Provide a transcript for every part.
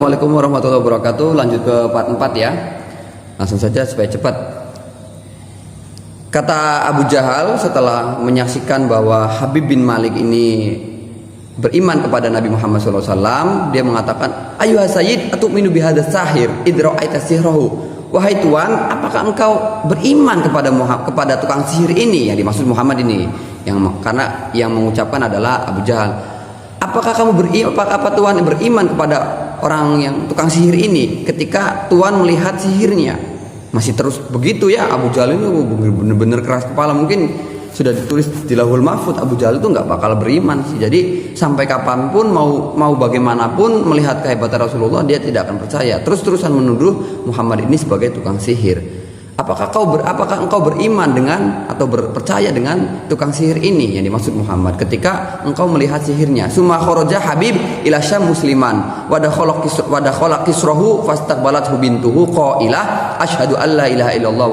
Assalamualaikum warahmatullahi wabarakatuh. Lanjut ke part 4 ya. Langsung saja supaya cepat. Kata Abu Jahal setelah menyaksikan bahwa Habib bin Malik ini beriman kepada Nabi Muhammad SAW, dia mengatakan, "Ayuha sayyid, atu'minu bihadza sahir idra'aita sihrahu." Wahai tuan, apakah engkau beriman kepada tukang sihir ini? Yang dimaksud Muhammad ini, karena yang mengucapkan adalah Abu Jahal. Apakah tuan beriman kepada orang yang tukang sihir ini ketika tuan melihat sihirnya? Masih terus begitu ya. Abu Jahal ini benar-benar keras kepala. Mungkin sudah ditulis di Lauhul Mahfuz, Abu Jahal itu nggak bakal beriman sih. Jadi sampai kapanpun mau bagaimanapun melihat kehebatan Rasulullah, dia tidak akan percaya. Terus-terusan menuduh Muhammad ini sebagai tukang sihir. Apakah engkau beriman dengan atau percaya dengan tukang sihir ini yang dimaksud Muhammad ketika engkau melihat sihirnya? Summa kharaja Habib ila Syam musliman wa dakhala kisrahu fastaqbalathu bintuhu qailah asyhadu an la ilaha illallah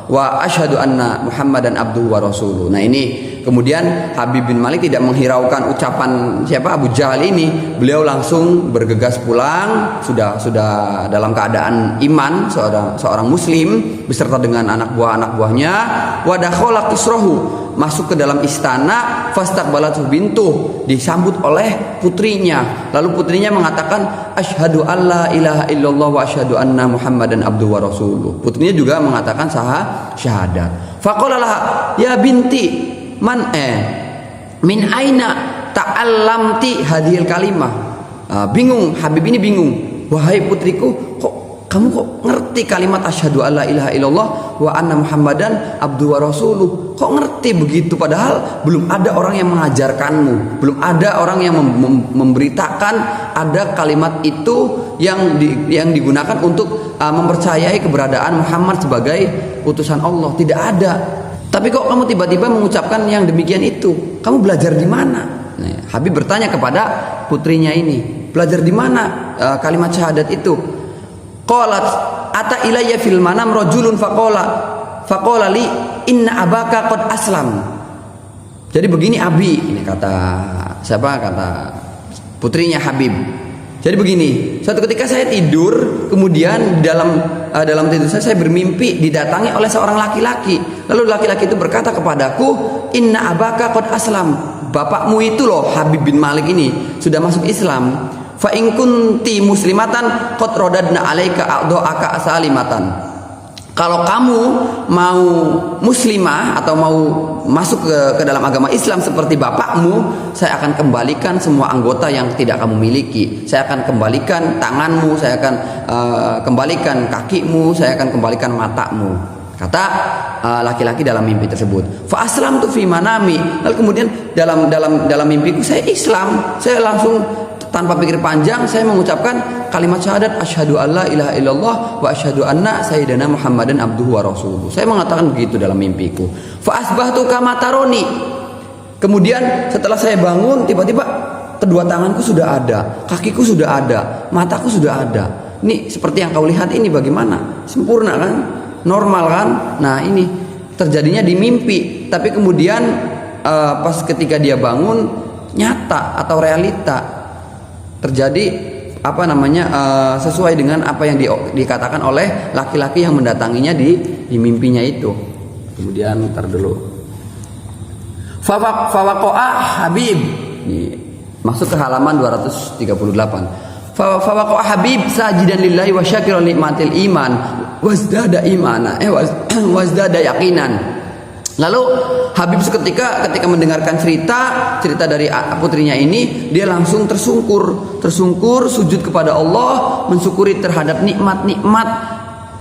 wa asyhadu anna Muhammadan abduhu wa rasuluh. Nah, ini kemudian Habib bin Malik tidak menghiraukan ucapan siapa Abu Jahal ini. Beliau langsung bergegas pulang, sudah dalam keadaan iman, seorang muslim beserta dengan anak buahnya. Wa dakhala kisrahu, masuk ke dalam istana, fastaqbalathu bintuh, disambut oleh putrinya. Lalu putrinya mengatakan asyhadu alla ilaha illallah wa asyhadu anna Muhammadan abduhu wa rasuluh. Putrinya juga mengatakan syahadat. Faqala laha ya binti min aina ta'allamti hadhil kalimah. Bingung, Habib ini bingung. Wahai putriku, kamu kok ngerti kalimat asyhadu alla ilaha illallah wa anna Muhammadan abduhu wa rasuluh? Kok ngerti begitu padahal belum ada orang yang mengajarkanmu, belum ada orang yang memberitakan ada kalimat itu yang digunakan untuk mempercayai keberadaan Muhammad sebagai utusan Allah. Tidak ada. Tapi kok kamu tiba-tiba mengucapkan yang demikian itu? Kamu belajar di mana? Nah, Habib bertanya kepada putrinya ini, belajar di mana kalimat syahadat itu? Qalat ata ilayya fil manam rajulun faqala li inna abaka qad aslam. Jadi begini Abi, ini kata putrinya Habib. Jadi begini, suatu ketika saya tidur, kemudian dalam tidur saya bermimpi didatangi oleh seorang laki-laki. Lalu laki-laki itu berkata kepadaku, inna abaka qad aslam. Bapakmu itu loh, Habib bin Malik ini sudah masuk Islam. Fa in kunti muslimatan qad radadna alaika a'dha'aka salimatan. Kalau kamu mau muslimah atau mau masuk ke dalam agama Islam seperti bapakmu, saya akan kembalikan semua anggota yang tidak kamu miliki. Saya akan kembalikan tanganmu, saya akan kembalikan kakimu, saya akan kembalikan matamu. Kata laki-laki dalam mimpi tersebut. Fa aslamtu fi manami. Lalu kemudian dalam mimpiku saya Islam. Saya langsung tanpa pikir panjang saya mengucapkan kalimat syahadat asyhadu alla ilaha illallah wa asyhadu anna sayyidana Muhammadan abduhu wa rasuluh. Saya mengatakan begitu dalam mimpiku. Fa asbahtu kama taroni. Kemudian setelah saya bangun, tiba-tiba kedua tanganku sudah ada, kakiku sudah ada, mataku sudah ada. Ini seperti yang kau lihat ini bagaimana? Sempurna kan? Normal kan? Nah, ini terjadinya di mimpi. Tapi kemudian pas ketika dia bangun, nyata atau realita terjadi sesuai dengan apa yang dikatakan oleh laki-laki yang mendatanginya di mimpinya itu. Kemudian ntar dulu. Fawaqa'a Habib. Ini masuk ke halaman 238. Fawaqa'a Habib sajidan lillahi wa syakiran nikmatil iman wazdada imana wazdada yaqinan. Lalu Habib seketika ketika mendengarkan cerita dari putrinya ini, dia langsung tersungkur sujud kepada Allah, mensyukuri terhadap nikmat-nikmat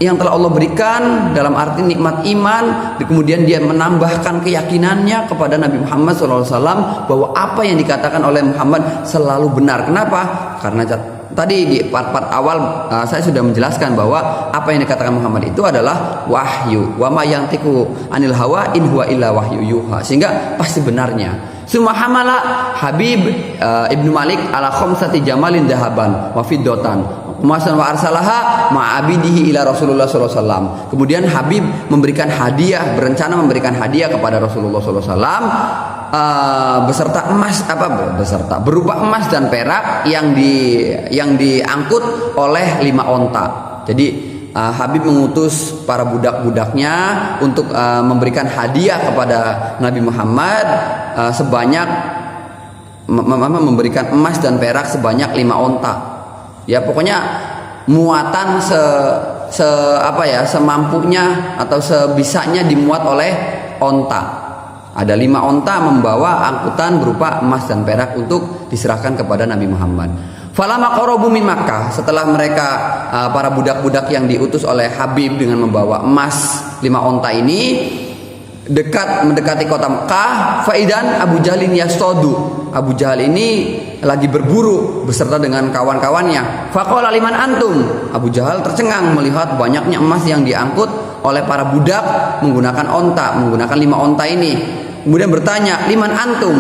yang telah Allah berikan, dalam arti nikmat iman. Kemudian dia menambahkan keyakinannya kepada Nabi Muhammad SAW bahwa apa yang dikatakan oleh Muhammad selalu benar. Kenapa? Karena tadi di part-part awal saya sudah menjelaskan bahwa apa yang dikatakan Muhammad itu adalah wahyu. Wa ma yantiqu anil hawa in huwa illa wahyu yuha. Sehingga pasti benarnya. Summa hamala Habib ibnu Malik ala khamsati jamalin dahaban wa fiddatan. Masan wa arsalaha ma'abidihi ila Rasulullah sallallahu alaihi wasallam. Kemudian Habib berencana memberikan hadiah kepada Rasulullah sallallahu alaihi wasallam beserta emas berupa emas dan perak yang diangkut oleh 5 onta. Jadi Habib mengutus para budak-budaknya untuk memberikan hadiah kepada Nabi Muhammad sebanyak memberikan emas dan perak sebanyak 5 onta. Ya pokoknya muatan semampunya atau sebisanya dimuat oleh onta. Ada 5 onta membawa angkutan berupa emas dan perak untuk diserahkan kepada Nabi Muhammad. Falama qarabu min Makkah, setelah mereka para budak-budak yang diutus oleh Habib dengan membawa emas 5 onta ini mendekati kota Mekah, faidan Abu Jahlin yastodu. Abu Jahal ini lagi berburu beserta dengan kawan-kawannya. Faqala liman antum. Abu Jahal tercengang melihat banyaknya emas yang diangkut oleh para budak menggunakan 5 onta ini. Kemudian bertanya, liman antum?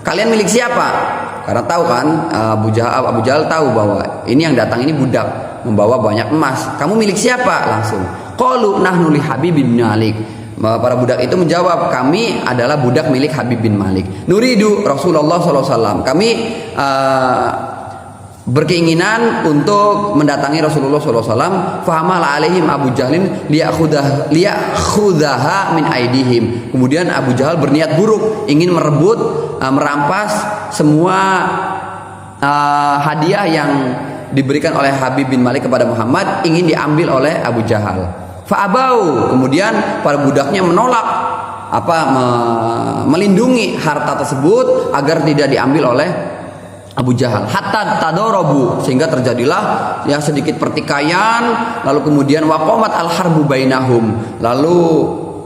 Kalian milik siapa? Karena tahu kan Abu Jahal tahu bahwa ini yang datang ini budak membawa banyak emas. Kamu milik siapa? Langsung. Qalu nahnu li Habib bin Malik. Para budak itu menjawab, kami adalah budak milik Habib bin Malik. Nuridu Rasulullah SAW. Kami berkeinginan untuk mendatangi Rasulullah SAW. Fahamala alaihim Abu Jahlin liyakhudaha min aidihim. Kemudian Abu Jahal berniat buruk, ingin merampas semua hadiah yang diberikan oleh Habib bin Malik kepada Muhammad, ingin diambil oleh Abu Jahal. Fa'abau, kemudian para budaknya menolak melindungi harta tersebut agar tidak diambil oleh Abu Jahal. Hatta tadorobu, sehingga terjadilah ya sedikit pertikaian, lalu kemudian waqamat al-harbu bainahum, lalu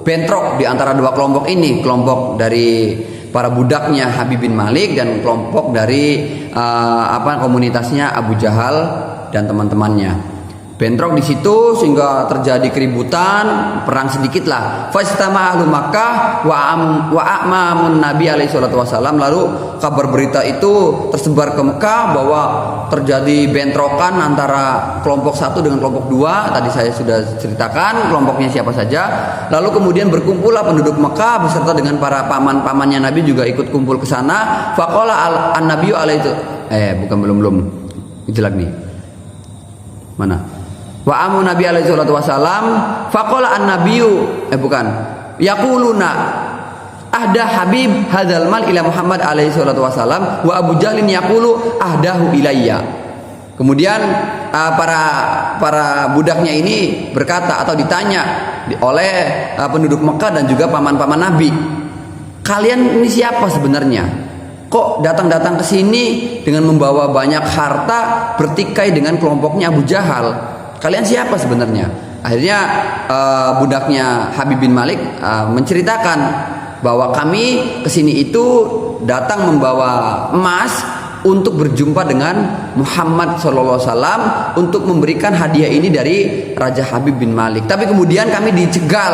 bentrok di antara 2 kelompok ini, kelompok dari para budaknya Habib bin Malik dan kelompok dari komunitasnya Abu Jahal dan teman-temannya. Bentrok di situ sehingga terjadi keributan, perang sedikit lah. Fastama ahlu Makkah wa a'mamun Nabi alaihi salatu wasallam. Lalu kabar berita itu tersebar ke Mekah bahwa terjadi bentrokan antara kelompok 1 dengan kelompok 2. Tadi saya sudah ceritakan kelompoknya siapa saja. Lalu kemudian berkumpullah penduduk Mekah beserta dengan para paman-pamannya Nabi juga ikut kumpul ke sana. Faqala an-nabiyyu alaihi belum. Itu lagi. Mana? Wa amu Nabi alaihi salatu wasalam faqala an-nabiyyu yaquluna ahda Habib hadzal mal ila Muhammad alaihi salatu wasalam wa Abu Jahlin yaqulu ahdahu ilayya. Kemudian para budaknya ini berkata atau ditanya oleh penduduk Mekah dan juga paman-paman Nabi, kalian ini siapa sebenarnya? Kok datang-datang ke sini dengan membawa banyak harta bertikai dengan kelompoknya Abu Jahal? Kalian siapa sebenarnya? Akhirnya budaknya Habib bin Malik menceritakan bahwa kami kesini itu datang membawa emas untuk berjumpa dengan Muhammad SAW untuk memberikan hadiah ini dari Raja Habib bin Malik. Tapi kemudian kami dijagal,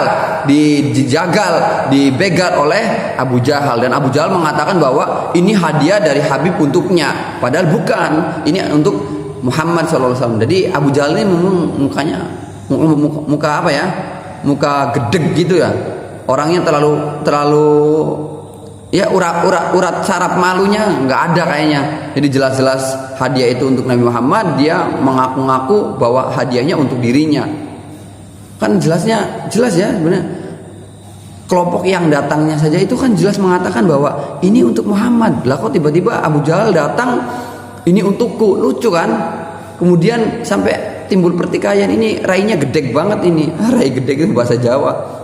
dibegal oleh Abu Jahal, dan Abu Jahal mengatakan bahwa ini hadiah dari Habib untuknya, padahal bukan, ini untuk Muhammad SAW. Jadi Abu Jahal ini mukanya muka apa ya? Muka gedeg gitu ya. Orangnya terlalu ya urat saraf malunya nggak ada kayaknya. Jadi jelas-jelas hadiah itu untuk Nabi Muhammad, dia mengaku-ngaku bahwa hadiahnya untuk dirinya. Kan jelas ya sebenarnya. Kelompok yang datangnya saja itu kan jelas mengatakan bahwa ini untuk Muhammad. Lah kok tiba-tiba Abu Jahal datang, ini untukku, lucu kan? Kemudian sampai timbul pertikaian, ini rainya gedeg banget ini. Rai gedeg itu bahasa Jawa.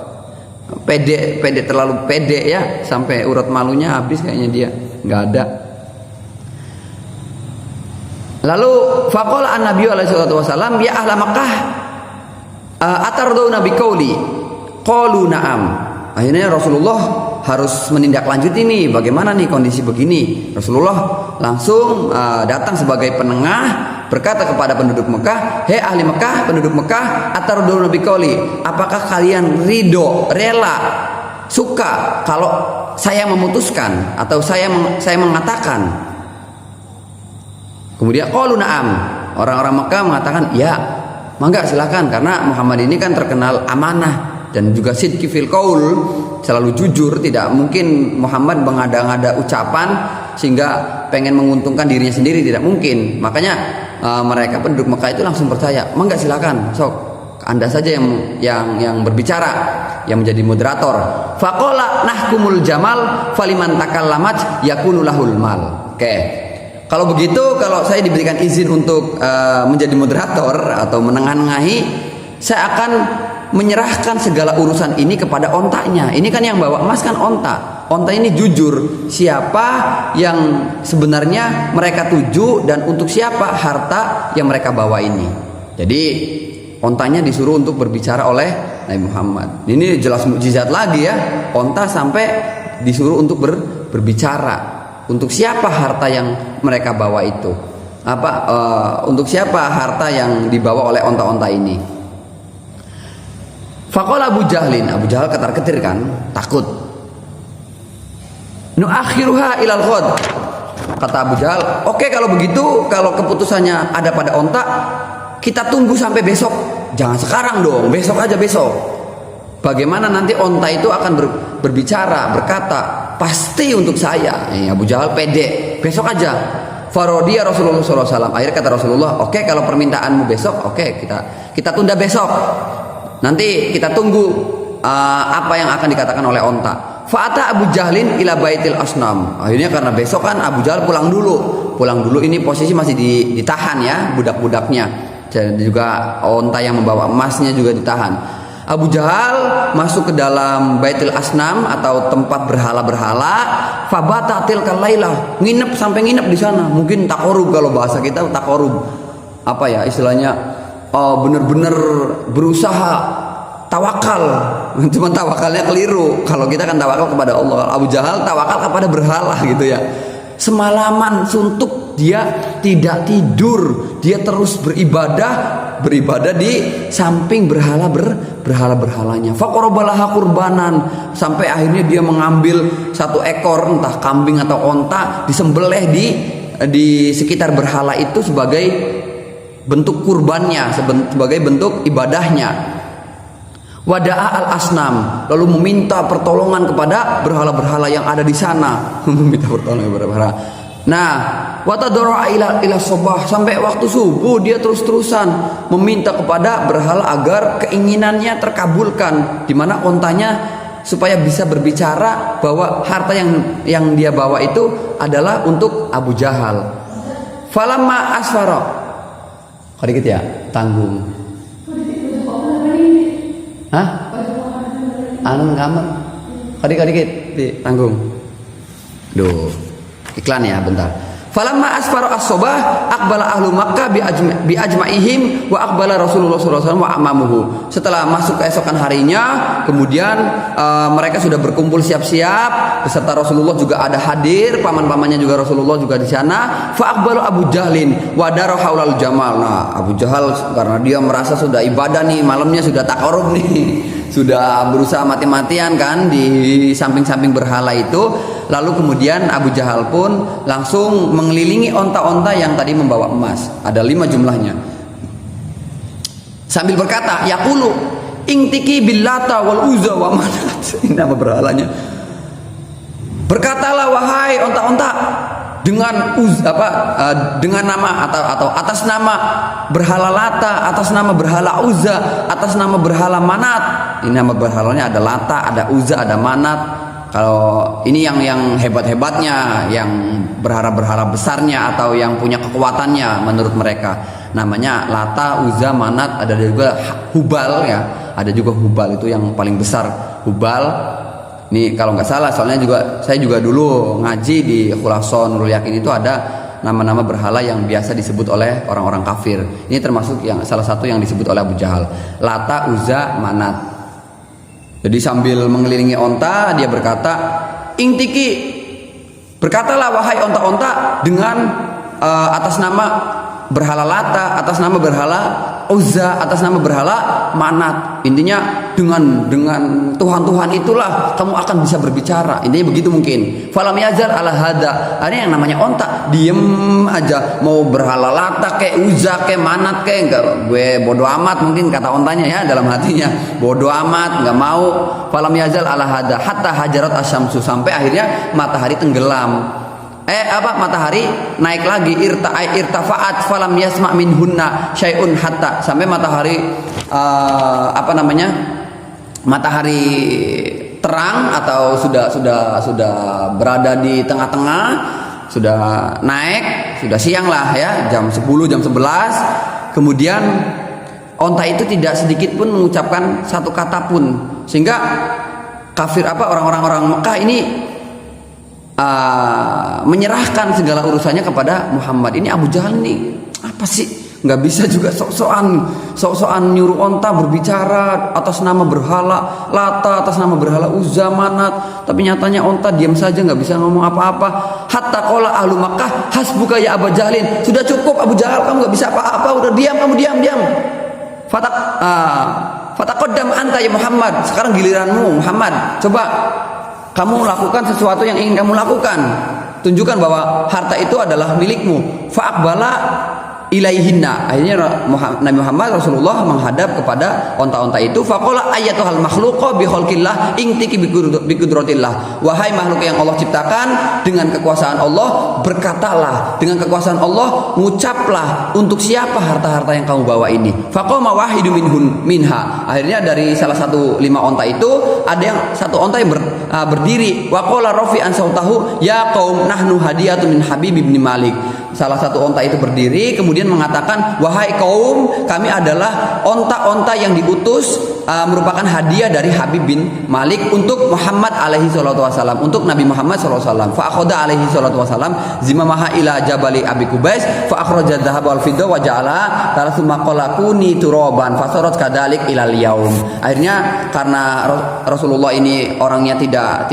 Pede terlalu pede ya, sampai urat malunya habis kayaknya dia, nggak ada. Lalu faqala an-nabiyyu alaihi salatu wasallam ya ahla Makkah atarduna biqauli qalu na'am. Akhirnya Rasulullah harus menindaklanjuti ini, bagaimana nih kondisi begini. Rasulullah langsung datang sebagai penengah, berkata kepada penduduk Mekah, hei ahli Mekah, penduduk Mekah, atarduna biqauli, apakah kalian ridho, rela, suka kalau saya memutuskan atau saya mengatakan? Kemudian qalu na'am. Orang-orang Mekah mengatakan, ya, mangga silakan, karena Muhammad ini kan terkenal amanah. dan juga sidqi fil qaul, selalu jujur. Tidak mungkin Muhammad mengada-ngada ucapan sehingga pengen menguntungkan dirinya sendiri, tidak mungkin. Makanya mereka penduduk Mekah itu langsung percaya. Mangga silakan, sok Anda saja yang berbicara, yang menjadi moderator. Faqala nahkumul jamal faliman takallamat yakunu lahul mal. Oke. Kalau begitu, kalau saya diberikan izin untuk menjadi moderator atau menengahi, saya akan menyerahkan segala urusan ini kepada ontanya. Ini kan yang bawa emas kan onta. Onta ini jujur siapa yang sebenarnya mereka tuju dan untuk siapa harta yang mereka bawa ini. Jadi ontanya disuruh untuk berbicara oleh Nabi Muhammad. Ini jelas mukjizat lagi ya. Onta sampai disuruh untuk berbicara. Untuk siapa harta yang mereka bawa itu? Untuk siapa harta yang dibawa oleh onta-onta ini? Faqala Abu Jahlin, Abu Jahal ketar-ketir kan, takut. Nu'akhiruha ilal ghad. Kata Abu Jahal, oke kalau begitu, kalau keputusannya ada pada onta, kita tunggu sampai besok. Jangan sekarang dong, besok aja besok. Bagaimana nanti onta itu akan berbicara, berkata, pasti untuk saya. Abu Jahal pede, besok aja. Farodiya Rasulullah SAW. Akhirnya kata Rasulullah, oke kalau permintaanmu besok, oke kita tunda besok. Nanti kita tunggu apa yang akan dikatakan oleh onta. Fa'ata Abu Jahlin ila baitil asnam. Akhirnya karena besok kan Abu Jahal pulang dulu. Ini posisi masih ditahan ya, budak-budaknya. Dan juga onta yang membawa emasnya juga ditahan. Abu Jahal masuk ke dalam baitil asnam atau tempat berhala-berhala. Fabata tilkal lailah, sampai nginep di sana. Mungkin takorub, kalau bahasa kita takorub. Apa ya istilahnya? Benar-benar berusaha tawakal. Cuma tawakalnya keliru. Kalau kita kan tawakal kepada Allah. Abu Jahal tawakal kepada berhala gitu ya. Semalaman suntuk dia tidak tidur. Dia terus beribadah di samping berhala-berhalanya. Faqarabalaha qurbanan, sampai akhirnya dia mengambil satu ekor entah kambing atau onta, disembelih di sekitar berhala itu sebagai bentuk kurbannya, sebagai bentuk ibadahnya. Wada'a al-asnam, lalu meminta pertolongan kepada berhala-berhala yang ada di sana. Meminta pertolongan kepada berhala. Nah, watadara'a ila sobah, sampai waktu subuh dia terus-terusan meminta kepada berhala agar keinginannya terkabulkan, di mana ontanya supaya bisa berbicara bahwa harta yang dia bawa itu adalah untuk Abu Jahal. Falamma asfara, dikit ya, tanggung. Hah? Anu kamar. Dikit, tanggung. Duh, iklan ya, bentar. Falamma asfaru as-sobah aqbala ahlu Makkah bi ajma'ihim wa aqbala Rasulullah SAW wa amamuhu. Setelah masuk keesokan harinya, kemudian mereka sudah berkumpul siap-siap beserta Rasulullah juga ada hadir, paman-pamannya juga Rasulullah juga di sana. Fa aqbalu Abu Jahlin wa daru haulal jamal. Nah, Abu Jahal karena dia merasa sudah ibadah nih, malamnya sudah takarub nih, sudah berusaha mati-matian kan di samping-samping berhala itu. Lalu kemudian Abu Jahal pun langsung mengelilingi onta-onta yang tadi membawa emas. Ada 5 jumlahnya. Sambil berkata, yaqulu ingtiki billata wal uzza wa manat. Ini nama berhalanya. Berkatalah wahai onta-onta dengan dengan nama atau atas nama berhala Lata, atas nama berhala Uzza, atas nama berhala Manat. Ini nama berhalanya ada Lata, ada Uzza, ada Manat. Kalau ini yang hebat-hebatnya, yang berhala-berhala besarnya atau yang punya kekuatannya menurut mereka, namanya Lata, Uzza, Manat. Ada juga Hubal ya, ada juga Hubal itu yang paling besar. Hubal ini kalau nggak salah, soalnya saya juga dulu ngaji di Khulason Nurul Yakin, itu ada nama-nama berhala yang biasa disebut oleh orang-orang kafir. Ini termasuk salah satu yang disebut oleh Abu Jahal, Lata, Uzza, Manat. Jadi sambil mengelilingi onta, dia berkata, ingtiki, berkatalah wahai onta-onta dengan atas nama berhala Lata, atas nama berhala Uzza, atas nama berhala Manat. Intinya dengan Tuhan-Tuhan itulah kamu akan bisa berbicara. Intinya begitu mungkin. Falam yazal ala hada. Ini yang namanya onta, diem aja, mau berhala Lata kayak Uzza kayak Manat kayak enggak, gue bodoh amat, mungkin kata ontanya ya dalam hatinya, bodoh amat, nggak mau. Falam yazal ala hada hatta hajarat asyamsu, sampai akhirnya matahari tenggelam. Matahari naik lagi, irtafaat falam yasma minhunna syai'un hatta, sampai matahari matahari terang atau sudah berada di tengah-tengah, sudah naik, sudah siang lah ya, jam 10, jam 11. Kemudian onta itu tidak sedikit pun mengucapkan satu kata pun, sehingga kafir orang-orang Mekah ini menyerahkan segala urusannya kepada Muhammad. Ini Abu Jahal nih apa sih, nggak bisa juga sok-sokan nyuruh onta berbicara atas nama berhala Lata, atas nama berhala Uzza, Manat, tapi nyatanya onta diam saja, nggak bisa ngomong apa-apa. Hatta qala ahlu Makkah hasbuka ya Abu Jahlin, sudah cukup Abu Jahal, kamu nggak bisa apa-apa, udah diam, kamu diam. Fataqaddam anta ya Muhammad, sekarang giliranmu Muhammad, coba kamu lakukan sesuatu yang ingin kamu lakukan, tunjukkan bahwa harta itu adalah milikmu. Fa'aqbala ilaihinna. Akhirnya Nabi Muhammad Rasulullah menghadap kepada onta-onta itu. Faqala ayyatuhal makhluqa bi khalqillah ingtiki bi qudratillah. Wahai makhluk yang Allah ciptakan dengan kekuasaan Allah, berkatalah dengan kekuasaan Allah, ngucaplah untuk siapa harta-harta yang kamu bawa ini. Faqama wahidu minha. Akhirnya dari salah satu 5 onta itu ada yang satu onta yang berdiri. Waqala rafi'an sautahu ya qaum nahnu hadiyatun min Habib bin Malik. Salah satu onta itu berdiri kemudian mengatakan, wahai kaum, kami adalah onta-onta yang diutus merupakan hadiah dari Habib bin Malik untuk Muhammad alaihi salatu wasallam, untuk Nabi Muhammad sallallahu alaihi wasallam. Fa akhadha alaihi salatu wasallam zimamaha ila jabali Abi Kubais fa akhraja dhahab wal fidda wa ja'ala talasuma qalakuni turaban fasarat kadalik ilal yaum. Akhirnya karena Rasulullah ini orangnya tidak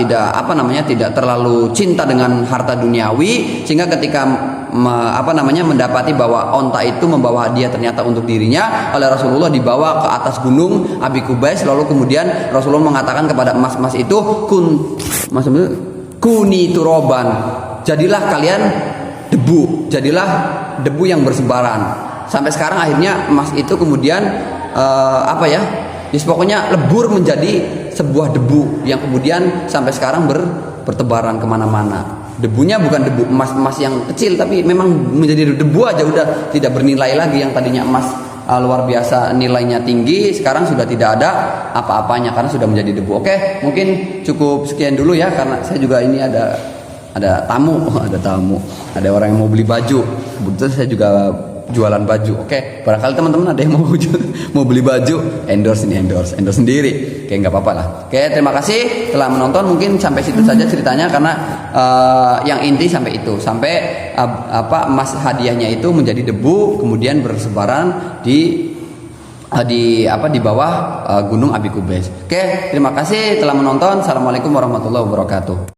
terlalu cinta dengan harta duniawi, sehingga ketika mendapati bahwa onta itu membawa hadiah ternyata untuk dirinya, oleh Rasulullah dibawa ke atas gunung Abi Kubais, lalu kemudian Rasulullah mengatakan kepada emas-emas itu, kuni turoban, jadilah kalian debu yang bersebaran. Sampai sekarang akhirnya emas itu kemudian pokoknya lebur menjadi sebuah debu yang kemudian sampai sekarang bertebaran kemana-mana. Debunya bukan debu emas yang kecil, tapi memang menjadi debu aja, udah tidak bernilai lagi. Yang tadinya emas luar biasa nilainya tinggi, sekarang sudah tidak ada apa-apanya karena sudah menjadi debu. Oke, mungkin cukup sekian dulu ya, karena saya juga ini ada tamu, ada orang yang mau beli baju. Kebetulan saya juga jualan baju. Oke, barangkali teman-teman ada yang mau beli baju, endorse sendiri. Oke, nggak apa-apa lah. Oke, terima kasih telah menonton. Mungkin sampai situ saja ceritanya, karena yang inti sampai itu, emas hadiahnya itu menjadi debu kemudian bersebaran di bawah gunung Abi Kubais. Oke, terima kasih telah menonton. Assalamualaikum warahmatullahi wabarakatuh.